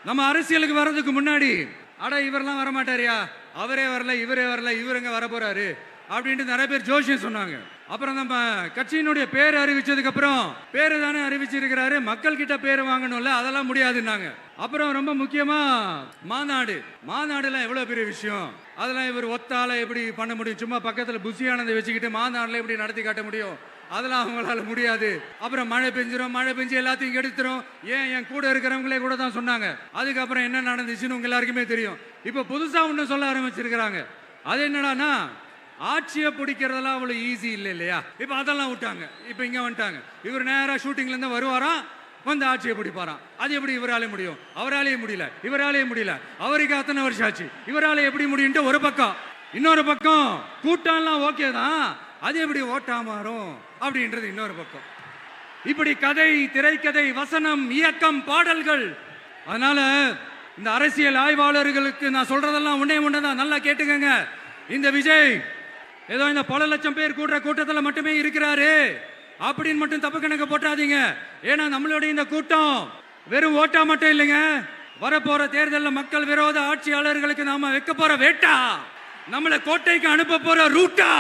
நம்ம அரசியலுக்கு வர்றதுக்கு முன்னாடி அட இவரெல்லாம் வரமாட்டாரியா, அவரே வரல, இவரே வரல, இவருங்க வர போறாரு அப்படின்ட்டு நிறைய பேர் ஜோசியம் சொன்னாங்க. அப்புறம் நம்ம கட்சியினுடைய பேர் அறிவிச்சதுக்கு அப்புறம் பேரு தானே அறிவிச்சிருக்கிறாரு, மக்கள் கிட்ட பேர் வாங்கணும்ல, அதெல்லாம் முடியாதுன்னாங்க. அப்புறம் ரொம்ப முக்கியமா மாநாடுலாம் எவ்வளவு பெரிய விஷயம், அதெல்லாம் இவர் ஒத்தால எப்படி பண்ண முடியும், சும்மா பக்கத்துல புசியானதை வச்சுக்கிட்டு மாநாடுல எப்படி நடத்தி காட்ட முடியும், அதெல்லாம் அவங்களால முடியாது. அப்புறம் மழை பெஞ்சு எல்லாத்தையும் கெடுத்துரும். என் கூட இருக்கிறவங்களே கூட தான் சொன்னாங்க. அதுக்கப்புறம் என்ன நடந்துச்சுன்னு உங்க எல்லாருக்குமே தெரியும். இப்ப புதுசா ஒண்ணு சொல்ல ஆரம்பிச்சிருக்கிறாங்க. அது என்னடானா, ஆட்சியை பிடிக்கிறதெல்லாம் அவ்வளவு ஈஸி இல்லை இல்லையா. இப்ப அதெல்லாம் விட்டாங்க, இப்ப இங்க வந்துட்டாங்க. இவர் நேரா ஷூட்டிங்ல இருந்து வருவாராம், வந்து ஆட்சியை பிடிப்பாராம். அது எப்படி இவராலே முடியும், அவராலே முடியல, இவராலே முடியல, அவருக்கு அத்தனை வருஷம் ஆச்சு, இவராலே எப்படி முடியும்ட்டு ஒரு பக்கம். இன்னொரு பக்கம் கூட்டம்லாம் ஓகே தான், அது எப்படி ஓட்டா மாறும் அப்படின்றது இன்னொரு பக்கம். இப்படி கதை, திரைக்கதை, வசனம், இயக்கம், பாடல்கள். அதனால இந்த அரசியல் ஆய்வாளர்களுக்கு நான் சொல்றதெல்லாம் ஒன்னேதான், நல்லா கேட்டுக்கங்க. இந்த விஜய் ஏதோ இந்த பல லட்சம் பேர் கூடுற கூட்டத்தில் மட்டுமே இருக்கிறாரு அப்படின்னு மட்டும் தப்பு கணக்கு போட்டாதீங்க. ஏன்னா நம்மளுடைய இந்த கூட்டம் வெறும் ஓட்டா மட்டும் இல்லைங்க, வரப்போற தேர்தலில் மக்கள் விரோத ஆட்சியாளர்களுக்கு நாம வைக்க போற வேட்டா, நம்மளை கோட்டைக்கு அனுப்ப போற ரூட்டா.